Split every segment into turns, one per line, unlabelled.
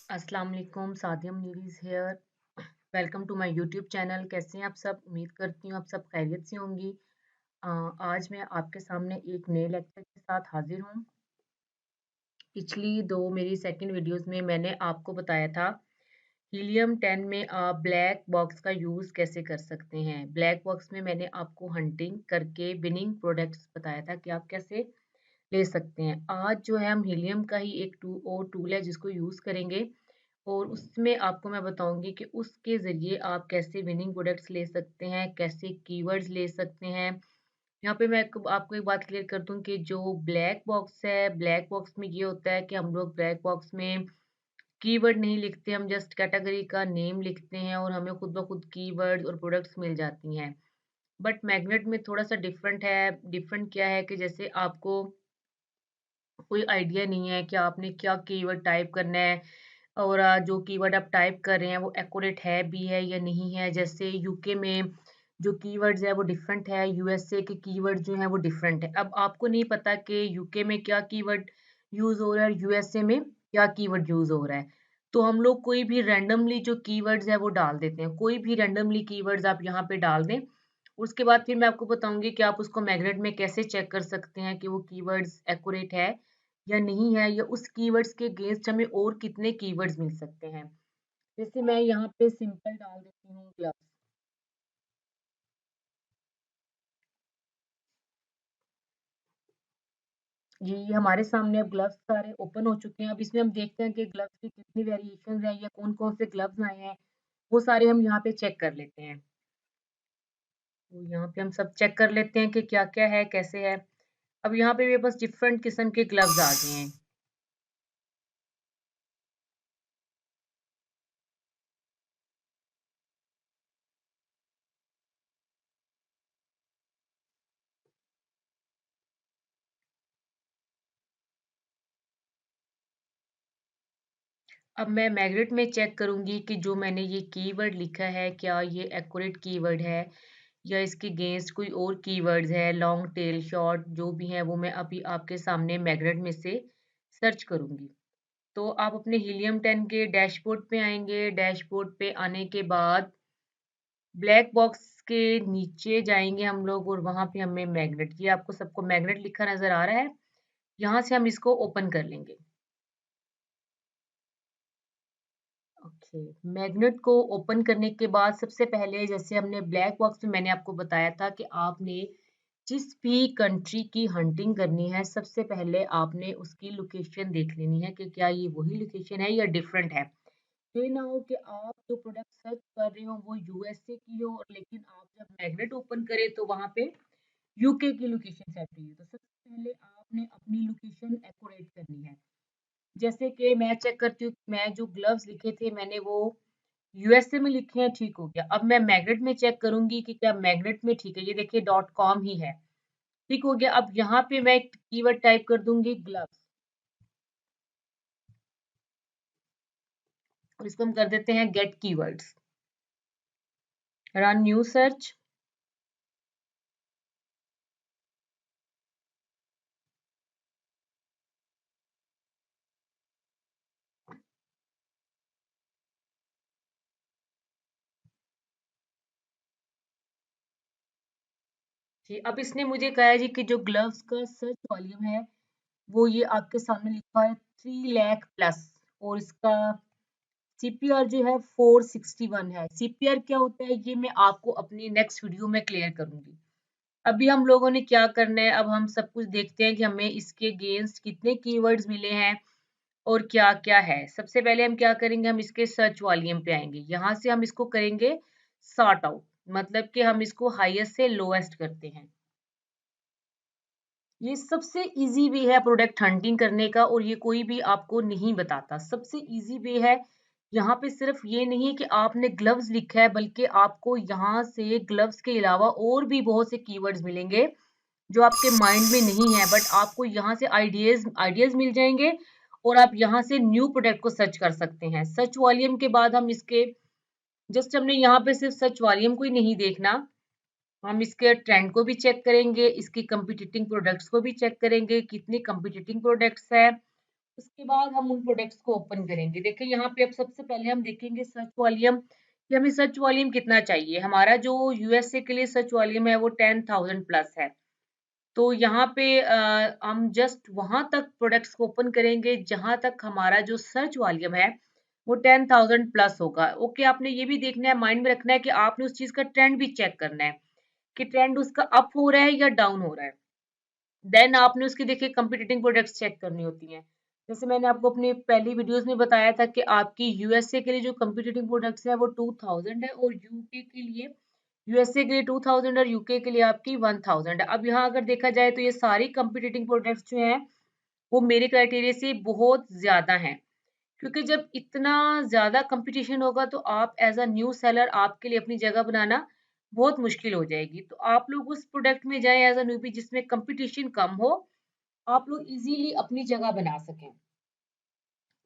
अस्सलाम वालेकुम, सादिया मुनीरीज़ here. Welcome to my YouTube channel. कैसे हैं आप सब? उम्मीद करती हूँ आप सब खैरियत से होंगी। आज मैं आपके सामने एक नए लेक्चर के साथ हाजिर हूँ। पिछली दो मेरी सेकंड वीडियोस में मैंने आपको बताया था हीलियम 10 में आप ब्लैक बॉक्स का यूज़ कैसे कर सकते हैं। ब्लैक बॉक्स में मैंने आपको हंटिंग करके विनिंग प्रोडक्ट्स बताया था कि आप कैसे ले सकते हैं। आज जो है हम हीलियम का ही एक टूल है जिसको यूज़ करेंगे और उसमें आपको मैं बताऊँगी कि उसके ज़रिए आप कैसे विनिंग प्रोडक्ट्स ले सकते हैं, कैसे कीवर्ड्स ले सकते हैं। यहाँ पे मैं आपको एक बात क्लियर कर दूँ कि जो ब्लैक बॉक्स है, ब्लैक बॉक्स में ये होता है कि हम लोग ब्लैक बॉक्स में कीवर्ड नहीं लिखते, हम जस्ट कैटेगरी का नेम लिखते हैं और हमें खुद ब खुद कीवर्ड्स और प्रोडक्ट्स मिल जाती हैं। बट मैग्नेट में थोड़ा-सा डिफरेंट है, डिफरेंट क्या है कि जैसे आपको कोई आइडिया नहीं है कि आपने क्या कीवर्ड टाइप करना है और जो कीवर्ड आप टाइप कर रहे हैं वो एक्यूरेट है भी है या नहीं है। जैसे यूके में जो कीवर्ड्स है वो डिफरेंट है, यूएसए के कीवर्ड जो है वो डिफरेंट है। अब आपको नहीं पता कि यूके में क्या कीवर्ड यूज हो रहा है और यूएसए में क्या कीवर्ड यूज हो रहा है। तो हम लोग कोई भी रैंडमली जो कीवर्ड्स है वो डाल देते हैं, कोई भी रैंडमली कीवर्ड्स आप यहाँ पे डाल दें। उसके बाद फिर मैं आपको बताऊंगी कि आप उसको मैग्नेट में कैसे चेक कर सकते हैं कि वो कीवर्ड्स एक्यूरेट है या नहीं है, या उस कीवर्ड्स के अगेंस्ट हमें और कितने कीवर्ड्स मिल सकते हैं। जैसे मैं यहाँ पे सिंपल डाल देती हूँ ग्लव्स। ये हमारे सामने अब ग्लव्स सारे ओपन हो चुके हैं। अब इसमें हम देखते हैं कि ग्लव्स की कितनी वेरिएशंस हैं या कौन कौन से ग्लव्स आए हैं, वो सारे हम यहाँ पे चेक कर लेते हैं। तो यहाँ पे हम सब चेक कर लेते हैं कि क्या क्या है, कैसे है। अब यहाँ पे मेरे पास डिफरेंट किस्म के ग्लव्स आ गए हैं। अब मैं मैग्नेट में चेक करूंगी कि जो मैंने ये कीवर्ड लिखा है क्या ये एक्यूरेट कीवर्ड है या इसके अगेंस्ट कोई और कीवर्ड्स है, लॉन्ग टेल, शॉर्ट, जो भी है वो मैं अभी आपके सामने मैग्नेट में से सर्च करूंगी। तो आप अपने हीलियम 10 के डैशबोर्ड पे आएंगे। डैशबोर्ड पे आने के बाद ब्लैक बॉक्स के नीचे जाएंगे हम लोग और वहां पे हमें मैग्नेट, ये आपको सबको मैग्नेट लिखा नजर आ रहा है, यहाँ से हम इसको ओपन कर लेंगे। ओके, मैग्नेट को ओपन करने के बाद सबसे पहले जैसे हमने ब्लैक बॉक्स में मैंने आपको बताया था कि आपने जिस भी कंट्री की हंटिंग करनी है सबसे पहले आपने उसकी लोकेशन देख लेनी है कि क्या ये वही लोकेशन है या डिफरेंट है। ये ना हो कि आप जो प्रोडक्ट सर्च कर रहे हो वो यूएसए की हो और लेकिन आप जब मैग्नेट ओपन करें तो वहां पे यूके की लोकेशन सेट हुई है। तो सबसे पहले आपने अपनी लोकेशन एक्यूरेट करनी है। जैसे कि मैं चेक करती हूँ, मैं जो ग्लव्स लिखे थे मैंने वो यूएसए में लिखे हैं, ठीक हो गया। अब मैं मैग्नेट में चेक करूंगी कि क्या मैग्नेट में ठीक है, ये देखिए डॉट कॉम ही है, ठीक हो गया। अब यहाँ पे मैं कीवर्ड टाइप कर दूंगी ग्लव्स और इसको हम कर देते हैं get keywords. Run new search. जी, अब इसने मुझे कहा है जी कि जो ग्लव्स का सर्च वॉल्यूम है वो ये आपके सामने लिखा है 3 लाख प्लस और इसका सीपीआर जो है 461 है। सीपीआर क्या होता है ये मैं आपको अपनी नेक्स्ट वीडियो में क्लियर करूंगी। अभी हम लोगों ने क्या करना है, अब हम सब कुछ देखते हैं कि हमें इसके अगेंस्ट कितने कीवर्ड्स मिले हैं और क्या क्या है। सबसे पहले हम क्या करेंगे, हम इसके सर्च वॉल्यूम पे आएंगे, यहाँ से हम इसको करेंगे सॉर्ट आउट, मतलब कि हम इसको हाईएस्ट से लोएस्ट करते हैं। ये सबसे इजी वे है प्रोडक्ट हंटिंग करने का और ये कोई भी आपको नहीं बताता, सबसे इजी वे है। यहाँ पे सिर्फ ये नहीं है कि आपने ग्लव्स लिखा है बल्कि आपको यहाँ से ग्लव्स के अलावा और भी बहुत से कीवर्ड्स मिलेंगे जो आपके माइंड में नहीं है, बट आपको यहाँ से आइडियाज आइडियाज मिल जाएंगे और आप यहाँ से न्यू प्रोडक्ट को सर्च कर सकते हैं। सर्च वॉल्यूम के बाद हम इसके जस्ट हमने यहाँ पे सिर्फ सर्च वॉल्यूम को ही नहीं देखना, हम इसके ट्रेंड को भी चेक करेंगे, इसकी कंपटीटिंग प्रोडक्ट्स को भी चेक करेंगे, कितनी कंपटीटिंग प्रोडक्ट्स है उसके बाद हम उन प्रोडक्ट्स को ओपन करेंगे। देखिए यहाँ पे अब सबसे पहले हम देखेंगे सर्च वॉल्यूम कि हमें सर्च वॉल्यूम कितना चाहिए। हमारा जो यूएसए के लिए सर्च वॉल्यूम है वो 10,000 प्लस है। तो यहाँ पे हम जस्ट वहाँ तक प्रोडक्ट्स को ओपन करेंगे जहाँ तक हमारा जो सर्च वॉल्यूम है वो 10,000 प्लस होगा। ओके, आपने ये भी देखना है, माइंड में रखना है कि आपने उस चीज़ का ट्रेंड भी चेक करना है कि ट्रेंड उसका अप हो रहा है या डाउन हो रहा है। देन आपने उसकी देखिए कंपीटिटिंग प्रोडक्ट्स चेक करनी होती हैं। जैसे मैंने आपको अपनी पहली वीडियोस में बताया था कि आपकी यूएसए के लिए जो कंपीटिटिंग प्रोडक्ट्स है वो 2000 है और यूके के लिए यूएसए के लिए 2000 और यूके के लिए आपकी 1000 है। अब यहाँ अगर देखा जाए तो ये सारी कंपीटिटिंग प्रोडक्ट्स जो हैं वो मेरे क्राइटेरिया से बहुत ज्यादा हैं, क्योंकि जब इतना ज़्यादा कंपटीशन होगा तो आप एज़ अ न्यू सेलर आपके लिए अपनी जगह बनाना बहुत मुश्किल हो जाएगी। तो आप लोग उस प्रोडक्ट में जाएँ एज़ अ न्यूबी जिसमें कंपटीशन कम हो, आप लोग इज़िली अपनी जगह बना सकें।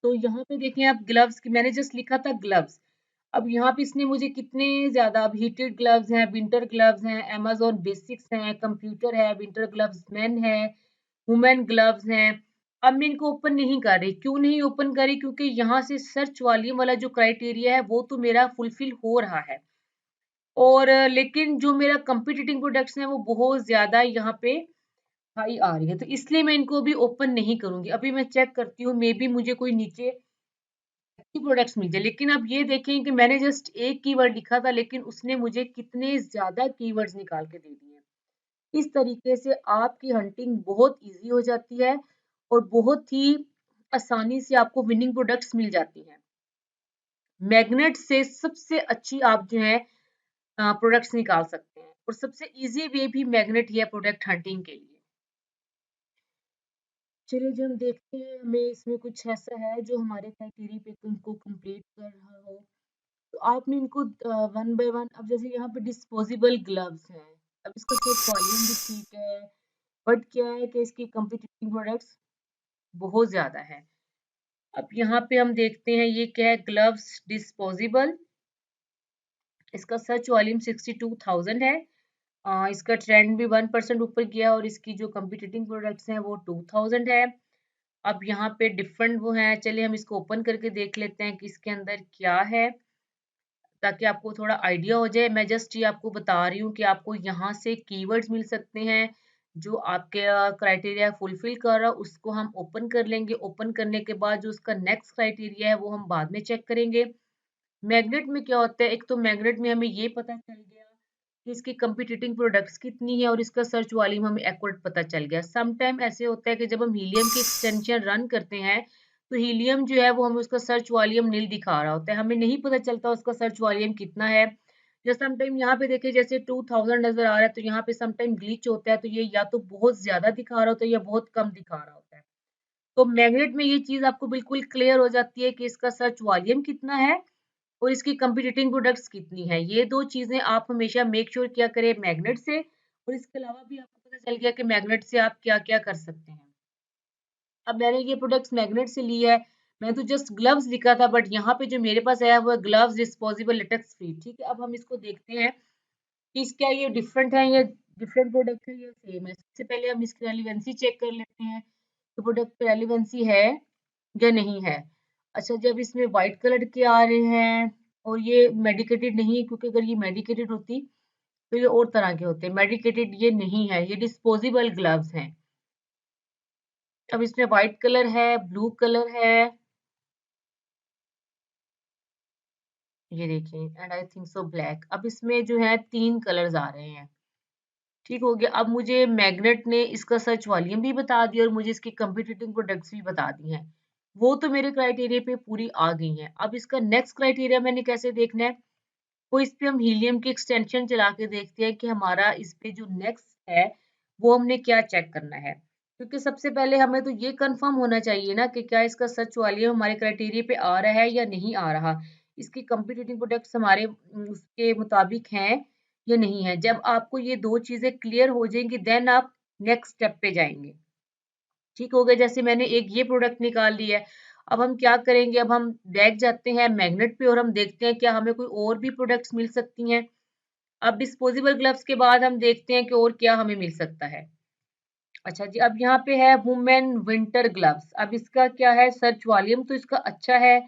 तो यहाँ पे देखें आप ग्लव्स की मैंने जस्ट लिखा था ग्लव्स। अब यहाँ पे इसने मुझे कितने ज़्यादा अब हीटेड ग्लव्स हैं, विंटर ग्लव्स हैं, अमेज़न बेसिक्स हैं, कंप्यूटर है, विंटर ग्लव्स मेन है, वुमेन ग्लव्स हैं। अब मैं इनको ओपन नहीं कर रही। क्यों नहीं ओपन कर रही? क्योंकि यहाँ से सर्च वॉल्यूम वाला जो क्राइटेरिया है वो तो मेरा फुलफिल हो रहा है और लेकिन जो मेरा कॉम्पिटिटिव प्रोडक्ट्स हैं वो बहुत ज़्यादा यहाँ पे हाई आ रही है। तो इसलिए मैं इनको अभी ओपन नहीं करूँगी। अभी मैं चेक करती हूँ, मे बी मुझे कोई नीचे अच्छी प्रोडक्ट्स मिल जाए। लेकिन अब ये देखें कि मैंने जस्ट एक कीवर्ड लिखा था लेकिन उसने मुझे कितने ज़्यादा कीवर्ड्स निकाल के दे दिए हैं। इस तरीके से आपकी हंटिंग बहुत ईज़ी हो जाती है और बहुत ही आसानी से आपको विनिंग प्रोडक्ट्स मिल जाती हैं। मैग्नेट से सबसे अच्छी आप जो है प्रोडक्ट्स निकाल सकते हैं और सबसे ईज़ी वे भी मैग्नेट ही है प्रोडक्ट हंटिंग के लिए। चलिए जो हम देखते हैं हमें इसमें कुछ ऐसा है जो हमारे क्राइटेरिया पे उनको कंप्लीट कर रहा हो। तो आपने इनको वन बाय वन अब जैसे यहाँ पे डिस्पोजेबल ग्लव्स हैं। अब इसका सिर्फ वॉल्यूम भी ठीक है, बट क्या है कि इसकी कंपीटिटिव प्रोडक्ट्स बहुत ज़्यादा है। अब यहाँ पे हम देखते हैं ये क्या है, ग्लव्स डिस्पोजेबल, इसका सर्च वॉल्यूम 62,000 है। इसका ट्रेंड भी 1% ऊपर गया और इसकी जो कंपीटिटिव प्रोडक्ट्स हैं वो 2000 है। अब यहाँ पे डिफरेंट वो हैं, चलिए हम इसको ओपन करके देख लेते हैं कि इसके अंदर क्या है ताकि आपको थोड़ा आइडिया हो जाए। मैं जस्ट ये आपको बता रही हूँ कि आपको यहाँ से कीवर्ड्स मिल सकते हैं जो आपके क्राइटेरिया फुलफिल कर रहा है, उसको हम ओपन कर लेंगे। ओपन करने के बाद जो उसका नेक्स्ट क्राइटेरिया है वो हम बाद में चेक करेंगे। मैग्नेट में क्या होता है, एक तो मैग्नेट में हमें ये पता चल गया कि इसकी कंपीटिटिव प्रोडक्ट्स कितनी है और इसका सर्च वॉल्यूम हमें एक्यूरेट पता चल गया। सम टाइम ऐसे होता है कि जब हम हीलियम की एक्सटेंशन रन करते हैं तो हीलियम जो है वो हमें उसका सर्च वॉल्यूम नील दिखा रहा होता है, हमें नहीं पता चलता उसका सर्च वॉल्यूम कितना है। जैसे सम टाइम यहाँ पे देखिए जैसे 2000 नजर आ रहा है तो यहाँ पे सम टाइम ग्लिच होता है, तो ये या तो बहुत ज्यादा दिखा रहा होता है या बहुत कम दिखा रहा होता है। तो मैग्नेट में ये चीज आपको बिल्कुल क्लियर हो जाती है कि इसका सर्च वॉल्यूम कितना है और इसकी कंपीटिटिंग प्रोडक्ट्स कितनी है। ये 2 चीज़ें आप हमेशा मेक श्योर किया करें मैग्नेट से, और इसके अलावा भी आपको पता चल गया कि मैग्नेट से आप क्या-क्या कर सकते हैं। अब मैंने ये प्रोडक्ट्स मैग्नेट से ली है, मैंने तो जस्ट ग्लव्स लिखा था बट यहाँ पे जो मेरे पास आया वो है ग्लव्स डिस्पोजेबल लेटेक्स फ्री। ठीक है, अब हम इसको देखते हैं कि क्या ये डिफरेंट है या डिफरेंट प्रोडक्ट है या सेम है। सबसे पहले हम इसकी रेलेवेंसी चेक कर लेते हैं कि प्रोडक्ट पे रेलेवेंसी है या नहीं है। अच्छा, जब इसमें व्हाइट कलर के आ रहे हैं और ये मेडिकेटेड नहीं है, क्योंकि अगर ये मेडिकेटेड होती तो ये और तरह के होते। मेडिकेटेड ये नहीं है, ये डिस्पोजेबल ग्लव्स हैं। अब इसमें व्हाइट कलर है, ब्लू कलर है, ये देखिए, and I think so black. अब इसमें जो है 3 कलर्स आ रहे हैं। ठीक हो गया। अब मुझे मैग्नेट ने इसका सर्च वॉल्यूम भी बता दिया और मुझे इसकी कंपीटिटिव प्रोडक्ट्स भी बता दी हैं। वो तो मेरे क्राइटेरिया पे पूरी आ गई हैं। अब इसका नेक्स्ट क्राइटेरिया मैंने कैसे देखना है, वो इस पे हम हीलियम की एक्सटेंशन चला के देखते हैं कि हमारा इस पे जो नेक्स्ट है वो हमने क्या चेक करना है। क्योंकि सबसे पहले हमें तो ये कंफर्म होना चाहिए ना कि क्या इसका सर्च वॉल्यूम हमारे क्राइटेरिया पे आ रहा है या नहीं आ रहा। इसकी कंपीटिटिव प्रोडक्ट्स हमारे उसके मुताबिक हैं या नहीं है। जब आपको ये 2 चीज़ें क्लियर हो जाएँगी देन आप नेक्स्ट स्टेप पे जाएँगे। ठीक हो गया, जैसे मैंने एक ये प्रोडक्ट निकाल ली है। अब हम क्या करेंगे, अब हम बैक जाते हैं मैग्नेट पे और हम देखते हैं क्या हमें कोई और भी प्रोडक्ट्स मिल सकती हैं। अब डिस्पोजेबल ग्लव्स के बाद हम देखते हैं कि और क्या हमें मिल सकता है। अच्छा जी, अब यहाँ पे है वुमेन विंटर ग्लव्स। अब इसका क्या है, सर्च वॉल्यूम तो इसका अच्छा है,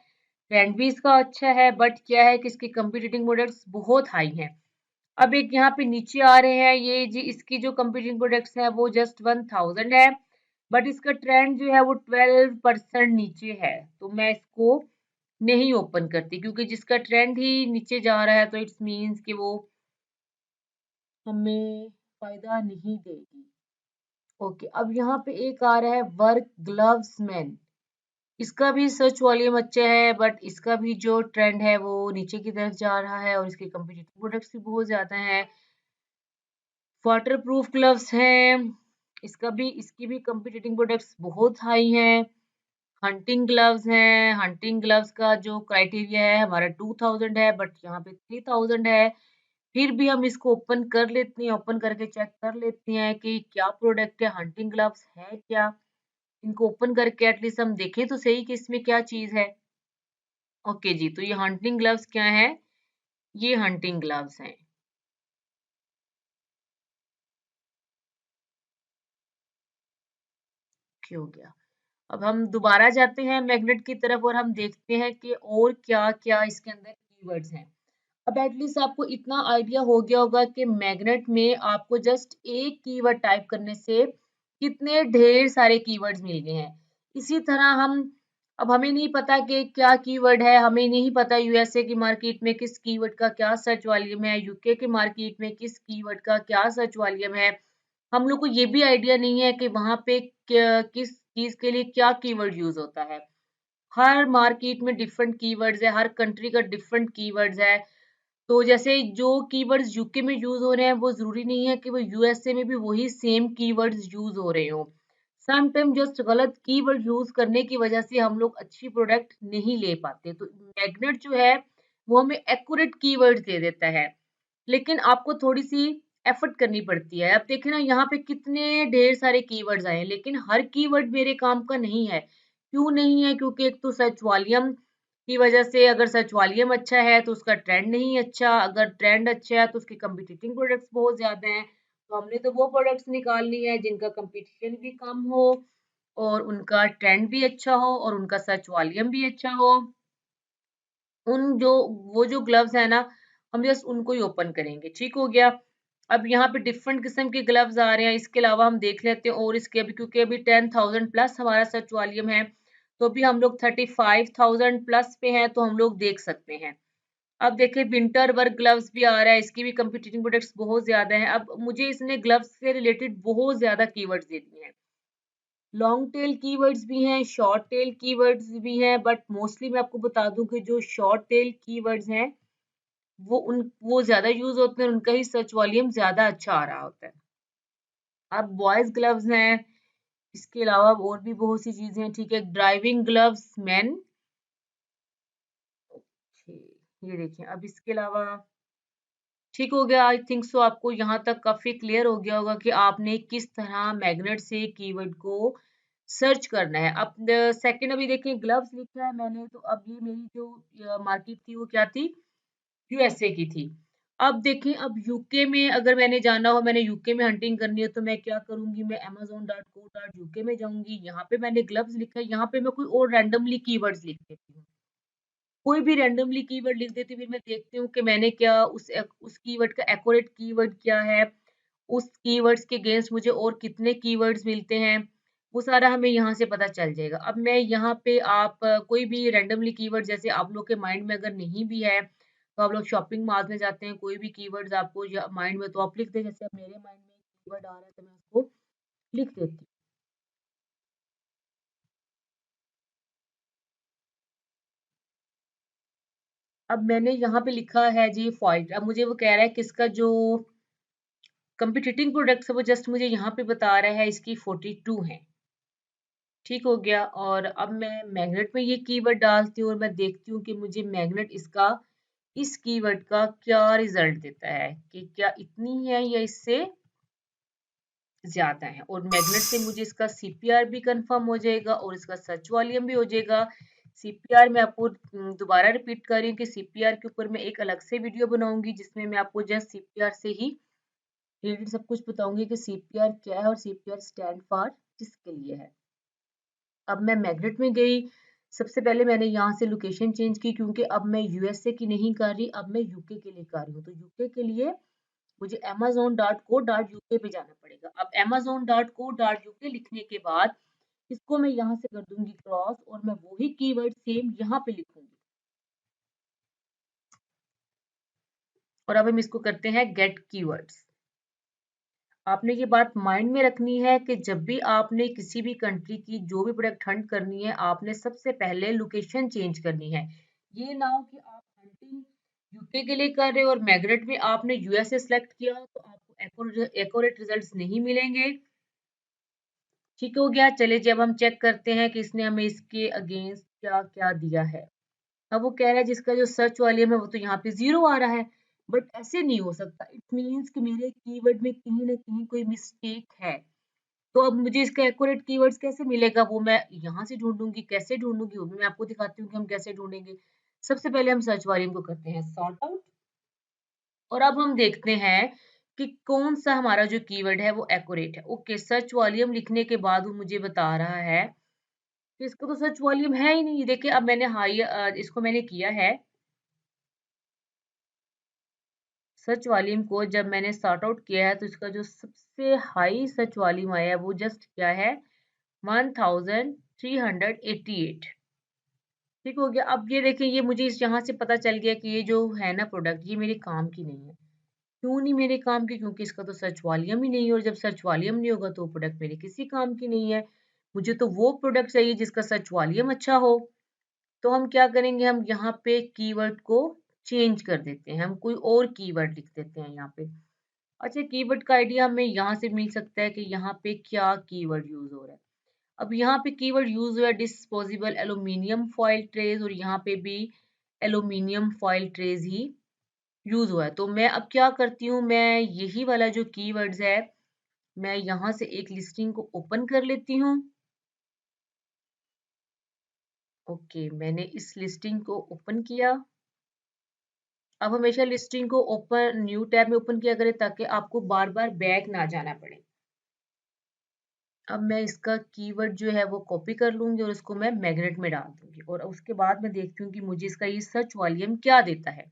ट्रेंड भी इसका अच्छा है, बट क्या है कि इसकी कंपीटिटिंग प्रोडक्ट्स बहुत हाई हैं। अब एक यहाँ पे नीचे आ रहे हैं ये जी, इसकी जो कंपीटिंग प्रोडक्ट्स हैं वो जस्ट 1000 है, बट इसका ट्रेंड जो है वो 12% नीचे है। तो मैं इसको नहीं ओपन करती, क्योंकि जिसका ट्रेंड ही नीचे जा रहा है तो इट्स मीन्स कि वो हमें फायदा नहीं देगी। ओके, अब यहाँ पे एक आ रहा है वर्क ग्लव्स मैन। इसका भी सर्च वॉल्यूम अच्छा है, बट इसका भी जो ट्रेंड है वो नीचे की तरफ जा रहा है और इसके कंपीटिटिव प्रोडक्ट्स भी बहुत ज्यादा हैं। वाटर प्रूफ ग्लव्स हैं, इसकी भी कंपीटिटिव प्रोडक्ट्स बहुत हाई हैं। हंटिंग ग्लव्स हैं, हंटिंग ग्लव्स का जो क्राइटेरिया है हमारा 2000 है, बट यहाँ पे 3000 है। फिर भी हम इसको ओपन कर लेते हैं, ओपन करके चेक कर लेते हैं कि क्या प्रोडक्ट है, हंटिंग ग्लव्स है क्या। इनको ओपन करके एटलीस्ट हम देखें तो सही कि इसमें क्या चीज है। ओके जी, तो ये हंटिंग ग्लव्स क्या है, ये हंटिंग ग्लव्स हैं। क्या हो गया। अब हम दोबारा जाते हैं मैग्नेट की तरफ और हम देखते हैं कि और क्या क्या इसके अंदर कीवर्ड्स हैं। अब एटलीस्ट आपको इतना आइडिया हो गया होगा कि मैग्नेट में आपको जस्ट एक कीवर्ड टाइप करने से कितने ढेर सारे कीवर्ड्स मिल गए हैं। इसी तरह हम, अब हमें नहीं पता कि क्या कीवर्ड है, हमें नहीं पता यूएसए की मार्केट में किस कीवर्ड का क्या सर्च वॉल्यूम है, यूके की मार्केट में किस कीवर्ड का क्या सर्च वॉल्यूम है। हम लोग को ये भी आइडिया नहीं है कि वहां पे किस चीज के लिए क्या कीवर्ड यूज होता है। हर मार्केट में डिफरेंट कीवर्ड्स है, हर कंट्री का डिफरेंट कीवर्ड्स है। तो जैसे जो कीवर्ड्स यूके में यूज हो रहे हैं वो जरूरी नहीं है कि वो यूएसए में भी वही सेम कीवर्ड्स यूज हो रहे हो। सम टाइम जस्ट गलत कीवर्ड यूज करने की वजह से हम लोग अच्छी प्रोडक्ट नहीं ले पाते। तो मैग्नेट जो है वो हमें एक्यूरेट कीवर्ड्स दे देता है, लेकिन आपको थोड़ी सी एफर्ट करनी पड़ती है। अब देखिए ना, यहाँ पे कितने ढेर सारे कीवर्ड्स आए हैं, लेकिन हर कीवर्ड मेरे काम का नहीं है। क्यों नहीं है, क्योंकि एक तो सर्च वॉल्यूम की वजह से, अगर सर्च वॉल्यूम अच्छा है तो उसका ट्रेंड नहीं अच्छा, अगर ट्रेंड अच्छा है तो उसके कंपटीटिंग प्रोडक्ट्स बहुत ज्यादा हैं। तो हमने तो वो प्रोडक्ट्स निकालनी है जिनका कंपटीशन भी कम हो और उनका ट्रेंड भी अच्छा हो और उनका सर्च वॉल्यूम भी अच्छा हो। उन जो वो जो ग्लव्स है ना, हम जस्ट उनको ही ओपन करेंगे। ठीक हो गया। अब यहाँ पे डिफरेंट किस्म के ग्लव्स आ रहे हैं, इसके अलावा हम देख लेते हैं और इसके अभी, क्योंकि अभी 10,000 प्लस हमारा सर्च वॉल्यूम है, तो अभी हम लोग 35,000 प्लस पे हैं, तो हम लोग देख सकते हैं। अब देखिए विंटर वर्क ग्लव्स भी आ रहा है, इसकी भी कंपीटिटिंग प्रोडक्ट्स बहुत ज्यादा हैं। अब मुझे इसने ग्लव्स से रिलेटेड बहुत ज्यादा कीवर्ड्स दे दिए हैं। लॉन्ग टेल कीवर्ड्स भी हैं, शॉर्ट टेल कीवर्ड्स भी हैं, बट मोस्टली मैं आपको बता दूं कि जो शॉर्ट टेल कीवर्ड्स हैं वो ज्यादा यूज होते हैं, उनका ही सर्च वॉल्यूम ज्यादा अच्छा आ रहा होता है। अब बॉयज ग्लव्स हैं, इसके अलावा और भी बहुत सी चीजें हैं। ठीक है, ड्राइविंग ग्लव्स मेन। ये देखिए, अब इसके अलावा ठीक हो गया। आई थिंक सो आपको यहाँ तक काफी क्लियर हो गया होगा कि आपने किस तरह मैग्नेट से कीवर्ड को सर्च करना है। अब सेकंड, अभी देखिए ग्लव्स लिखा है मैंने, तो अब ये मेरी जो मार्केट थी वो क्या थी, यूएसए की थी। अब देखिए, अब यूके में अगर मैंने जाना हो, मैंने यूके में हंटिंग करनी है, तो मैं क्या करूंगी, मैं amazon.co.uk में जाऊंगी। यहाँ पे मैंने ग्लव्स लिखा है, यहाँ पे मैं कोई और रैंडमली कीवर्ड्स लिख देती हूँ, कोई भी रैंडमली कीवर्ड लिख देती हूँ। फिर मैं देखती हूँ कि मैंने क्या उस कीवर्ड का एक्यूरेट कीवर्ड क्या है, उस कीवर्ड्स के अगेंस्ट मुझे और कितने कीवर्ड्स मिलते हैं, वो सारा हमें यहाँ से पता चल जाएगा। अब मैं यहाँ पे आप कोई भी रैंडमली कीवर्ड, जैसे आप लोग के माइंड में अगर नहीं भी है तो आप लोग शॉपिंग मॉल में जाते हैं, कोई भी कीवर्ड्स आपको माइंड में तो आप लिख दें। जैसे अब मेरे माइंड में कीवर्ड आ रहा है तो मैं उसको लिख देती हूँ। अब मैंने यहाँ पे लिखा है जी फॉइट। अब मुझे वो कह रहा है कि इसका जो कंपटीटिंग प्रोडक्ट्स है वो जस्ट मुझे यहाँ पे बता रहा है इसकी 42 है। ठीक हो गया। और अब मैं मैग्नेट में ये कीवर्ड डालती हूँ और मैं देखती हूँ कि मुझे मैग्नेट इसका इस कीवर्ड का क्या रिजल्ट देता है, कि क्या इतनी है या इससे ज्यादा है। और मैग्नेट से मुझे इसका सीपीआर भी कंफर्म हो जाएगा और इसका सर्च वॉल्यूम भी हो जाएगा। सीपीआर मैं आपको दोबारा रिपीट कर रही हूँ कि सीपीआर के ऊपर मैं एक अलग से वीडियो बनाऊंगी जिसमें मैं आपको जस्ट सीपीआर से ही रिलेटेड सब कुछ बताऊंगी कि CPR क्या है और CPR स्टैंड फॉर किसके लिए है। अब मैं मैग्नेट में गई, सबसे पहले मैंने यहाँ से लोकेशन चेंज की क्योंकि अब मैं यूएसए की नहीं कर रही, अब मैं यूके के लिए कर रही हूँ। तो यूके के लिए मुझे amazon.co.uk पे जाना पड़ेगा। अब amazon.co.uk लिखने के बाद इसको मैं यहाँ से कर दूंगी क्रॉस और मैं वही कीवर्ड सेम यहाँ पे लिखूंगी। और अब हम इसको करते हैं गेट कीवर्ड्स। आपने ये बात माइंड में रखनी है कि जब भी आपने किसी भी कंट्री की जो भी प्रोडक्ट हंट करनी है, आपने सबसे पहले लोकेशन चेंज करनी है। ये ना हो कि आप हंटिंग यूके के लिए कर रहे हो और मैग्नेट में आपने यूएसए सेलेक्ट किया तो आपको एक्यूरेट रिजल्ट्स नहीं मिलेंगे। ठीक हो गया। चलिए जब हम चेक करते हैं कि इसने हमें इसके अगेंस्ट क्या क्या दिया है। अब वो कह रहा है जिसका जो सर्च वॉल्यूम है वो तो यहाँ पे 0 आ रहा है, बट ऐसे नहीं हो सकता। इट मीन्स कि मेरे कीवर्ड में कहीं ना कहीं कोई मिस्टेक है। तो अब मुझे इसका एक्यूरेट कीवर्ड्स कैसे मिलेगा, वो मैं यहाँ से ढूंढूंगी। कैसे ढूंढूंगी वो भी मैं आपको दिखाती हूँ कि हम कैसे ढूंढेंगे। सबसे पहले हम सर्च वॉल्यूम को करते हैं सॉर्ट आउट और अब हम देखते हैं कि कौन सा हमारा जो कीवर्ड है वो एक्यूरेट है। ओके, सर्च वॉल्यूम लिखने के बाद वो मुझे बता रहा है कि इसका तो सर्च वॉल्यूम है ही नहीं। देखिए अब मैंने इसको मैंने किया है सर्च वॉल्यूम को, जब मैंने सॉर्ट आउट किया है तो इसका जो सबसे हाई सर्च वॉल्यूम आया है वो जस्ट क्या है 1388। ठीक हो गया। अब ये देखें, ये मुझे इस यहाँ से पता चल गया कि ये जो है ना प्रोडक्ट ये मेरे काम की नहीं है। क्यों नहीं मेरे काम की? क्योंकि इसका तो सर्च वॉल्यूम ही नहीं है और जब सर्च वॉल्यूम नहीं होगा तो प्रोडक्ट मेरे किसी काम की नहीं है। मुझे तो वो प्रोडक्ट चाहिए जिसका सर्च वॉल्यूम अच्छा हो। तो हम क्या करेंगे, हम यहाँ पे कीवर्ड को चेंज कर देते हैं, हम कोई और कीवर्ड लिख देते हैं यहाँ पे। अच्छा, कीवर्ड का आइडिया हमें यहाँ से मिल सकता है कि यहाँ पे क्या कीवर्ड यूज हो रहा है। अब यहाँ पे कीवर्ड यूज हुआ है डिस्पोजेबल एल्यूमिनियम फॉइल ट्रेज और यहाँ पे भी एल्यूमिनियम फॉइल ट्रेज ही यूज हुआ है। तो मैं अब क्या करती हूँ, मैं यही वाला जो कीवर्ड्स है मैं यहाँ से एक लिस्टिंग को ओपन कर लेती हूँ। ओके, मैंने इस लिस्टिंग को ओपन किया। अब हमेशा लिस्टिंग को ओपन न्यू टैब में ओपन किया करें ताकि आपको बार बार बैक ना जाना पड़े। अब मैं इसका कीवर्ड जो है वो कॉपी कर लूंगी और इसको मैं मैग्नेट में डाल दूंगी और उसके बाद मैं देखती हूँ कि मुझे इसका ये सर्च वॉल्यूम क्या देता है।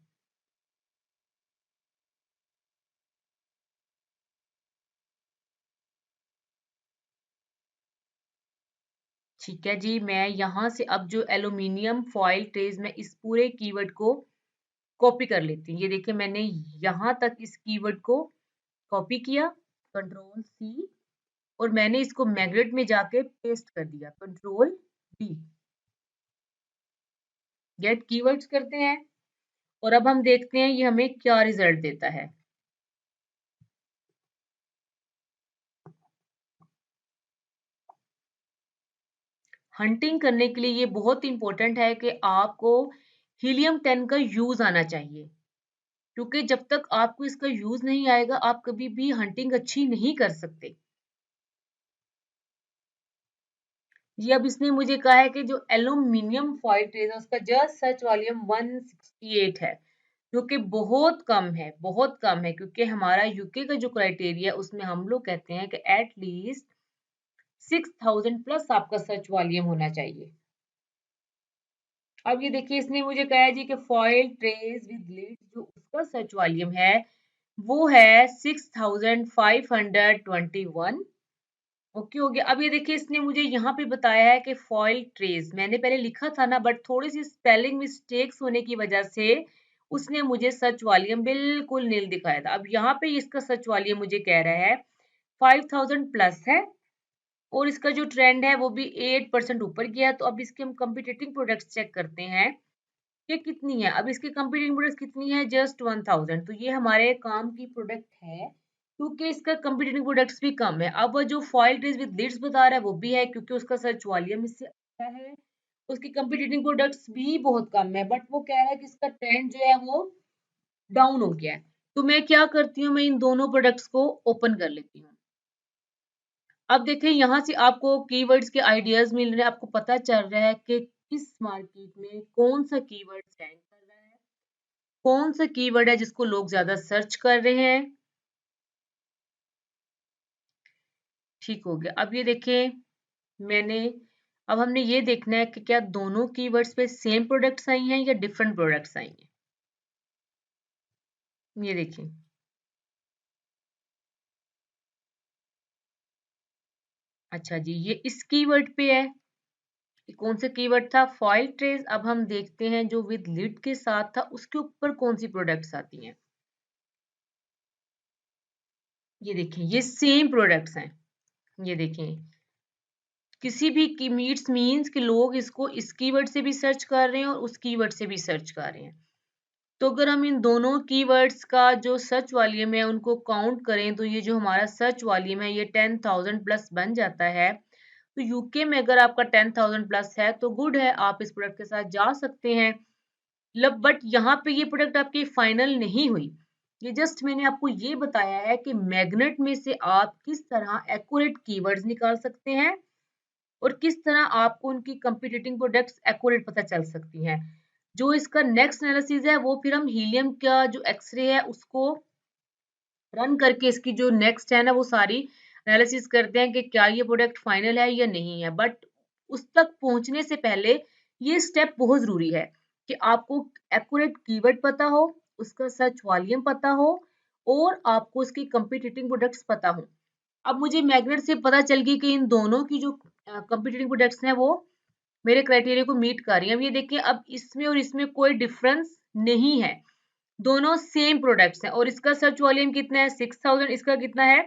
ठीक है जी, मैं यहाँ से अब जो एल्यूमिनियम फॉइल ट्रेज में इस पूरे कीवर्ड को कॉपी कर लेती हूँ। ये देखिए मैंने यहाँ तक इस कीवर्ड को कॉपी किया, कंट्रोल सी, और मैंने इसको मैग्नेट में जाके पेस्ट कर दिया, कंट्रोल डी। गेट कीवर्ड्स करते हैं और अब हम देखते हैं ये हमें क्या रिजल्ट देता है। हंटिंग करने के लिए ये बहुत इंपॉर्टेंट है कि आपको हीलियम 10 का यूज आना चाहिए, क्योंकि जब तक आपको इसका यूज नहीं आएगा आप कभी भी हंटिंग अच्छी नहीं कर सकते। जी, अब इसने मुझे कहा है कि जो एल्यूमिनियम फॉइल ट्रेज है उसका जस्ट सर्च वॉल्यूम 168 है, जो कि बहुत कम है, बहुत कम है। क्योंकि हमारा यूके का जो क्राइटेरिया उसमें हम लोग कहते हैं कि एटलीस्ट 6000 प्लस आपका सर्च वॉल्यूम होना चाहिए। अब ये देखिए इसने मुझे कहा है जी कि फॉइल ट्रेस विद लीड्स जो उसका सर्च वॉल्यूम है वो है 6521। ओके हो गया। अब ये देखिए इसने मुझे यहाँ पे बताया है कि फॉइल ट्रेस मैंने पहले लिखा था ना, बट थोड़ी सी स्पेलिंग मिस्टेक्स होने की वजह से उसने मुझे सर्च वॉल्यूम बिल्कुल नील दिखाया था। अब यहाँ पे इसका सर्च वॉल्यूम मुझे कह रहा है 5000 प्लस है और इसका जो ट्रेंड है वो भी 8% ऊपर गया है। तो अब इसके हम कंपटीटिंग प्रोडक्ट्स चेक करते हैं कि कितनी है। अब इसकी कंपीटिंग प्रोडक्ट्स कितनी है, जस्ट 1000। तो ये हमारे काम की प्रोडक्ट है क्योंकि इसका कंपीटिंग प्रोडक्ट्स भी कम है। अब वो जो फॉइल ट्रेस विद लीड्स बता रहा है वो भी है क्योंकि उसका सर्च वॉल्यूम इससे अच्छा है, उसकी कंपीटिंग प्रोडक्ट्स भी बहुत कम है, बट वो कह रहा है कि इसका ट्रेंड जो है वो डाउन हो गया है। तो मैं क्या करती हूँ, मैं इन दोनों प्रोडक्ट्स को ओपन कर लेती हूँ। अब देखें यहाँ से आपको कीवर्ड्स के आइडियाज मिल रहे हैं, आपको पता चल रहा है कि किस मार्केट में कौन सा कीवर्ड रैंक कर रहा है, कौन सा कीवर्ड है जिसको लोग ज्यादा सर्च कर रहे हैं। ठीक हो गया। अब ये देखें मैंने अब हमने ये देखना है कि क्या दोनों कीवर्ड्स पे सेम प्रोडक्ट्स आई हैं या डिफरेंट प्रोडक्ट्स आई हैं। ये देखिए, अच्छा जी, ये इस कीवर्ड पे है। ये कौन सा कीवर्ड था? Foil trace. अब हम देखते हैं जो विद लिड के साथ था उसके ऊपर कौन सी प्रोडक्ट्स आती हैं। ये देखिए, ये सेम प्रोडक्ट्स हैं। ये देखें, किसी भी की मीन्स कि लोग इसको इस कीवर्ड से भी सर्च कर रहे हैं और उस कीवर्ड से भी सर्च कर रहे हैं। तो अगर हम इन दोनों कीवर्ड्स का जो सर्च वॉल्यूम है उनको काउंट करें तो ये जो हमारा सर्च वॉल्यूम है ये 10,000 प्लस बन जाता है। तो यूके में अगर आपका 10,000 प्लस है तो गुड है, आप इस प्रोडक्ट के साथ जा सकते हैं। बट यहाँ पे ये प्रोडक्ट आपकी फाइनल नहीं हुई। ये जस्ट मैंने आपको ये बताया है कि मैग्नेट में से आप किस तरह एक्यूरेट कीवर्ड्स निकाल सकते हैं और किस तरह आपको उनकी कंपीटिटिंग प्रोडक्ट्स एक्यूरेट पता चल सकती हैं। जो इसका नेक्स्ट एनालिसिस है वो फिर हम हीलियम का जो एक्सरे है उसको रन करके इसकी जो नेक्स्ट है ना वो सारी एनालिसिस करते हैं कि क्या ये प्रोडक्ट फाइनल है या नहीं है। बट उस तक पहुंचने से पहले ये स्टेप बहुत जरूरी है कि आपको एक्यूरेट कीवर्ड पता हो, उसका सर्च वॉल्यूम पता हो और आपको उसकी कंपीटिटिंग प्रोडक्ट्स पता हो। अब मुझे मैग्नेट से पता चल गई कि इन दोनों की जो कंपीटिटिंग प्रोडक्ट्स हैं वो मेरे क्राइटेरिया को मीट कर रही हैं। अब ये देखिए, अब इसमें और इसमें कोई डिफरेंस नहीं है, दोनों सेम प्रोडक्ट्स हैं और इसका सर्च वॉल्यूम कितना है 6,000, इसका कितना है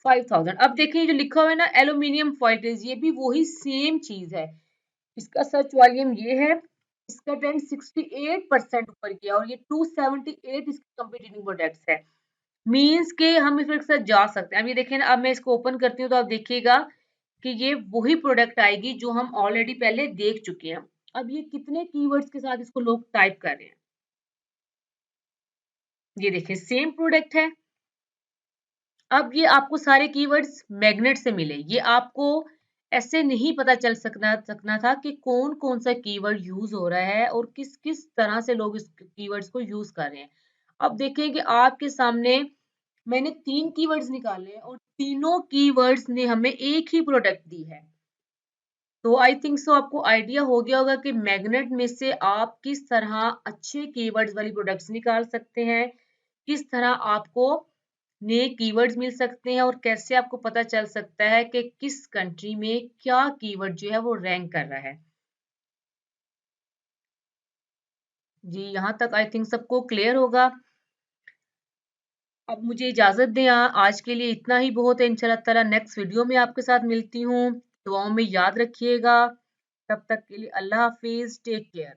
5,000। अब देखिए जो लिखा हुआ है ना एल्यूमिनियम फॉइल ट्रेस, ये भी वही सेम चीज है। इसका सर्च वॉल्यूम ये है, इसका ट्रेंड 68% ऊपर किया और ये 278 इसकी कंपीटिटिंग प्रोडक्ट्स है। मींस के हम इसके साथ जा सकते हैं। अब ये देखिए ना, अब मैं इसको ओपन करती हूँ तो आप देखिएगा कि ये वही प्रोडक्ट आएगी जो हम ऑलरेडी पहले देख चुके हैं। अब ये कितने कीवर्ड्स के साथ इसको लोग टाइप कर रहे हैं, ये देखिए सेम प्रोडक्ट है। अब ये आपको सारे कीवर्ड्स मैग्नेट से मिले, ये आपको ऐसे नहीं पता चल सकना था कि कौन कौन सा कीवर्ड यूज हो रहा है और किस किस तरह से लोग इस कीवर्ड्स को यूज कर रहे हैं। अब देखें कि आपके सामने मैंने 3 कीवर्ड्स निकाले हैं और तीनों कीवर्ड्स ने हमें एक ही प्रोडक्ट दी है। तो आई थिंक सो आपको आइडिया हो गया होगा कि मैग्नेट में से आप किस तरह अच्छे कीवर्ड्स वाली प्रोडक्ट्स निकाल सकते हैं, किस तरह आपको नए कीवर्ड्स मिल सकते हैं और कैसे आपको पता चल सकता है कि किस कंट्री में क्या कीवर्ड जो है वो रैंक कर रहा है। जी, यहाँ तक आई थिंक सबको क्लियर होगा। अब मुझे इजाजत दें, आज के लिए इतना ही बहुत है। इंशाल्लाह ताला नेक्स्ट वीडियो में आपके साथ मिलती हूँ। दुआओं में याद रखिएगा। तब तक के लिए अल्लाह हाफिज, टेक केयर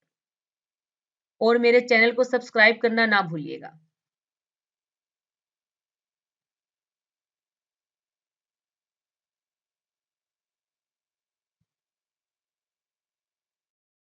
और मेरे चैनल को सब्सक्राइब करना ना भूलिएगा।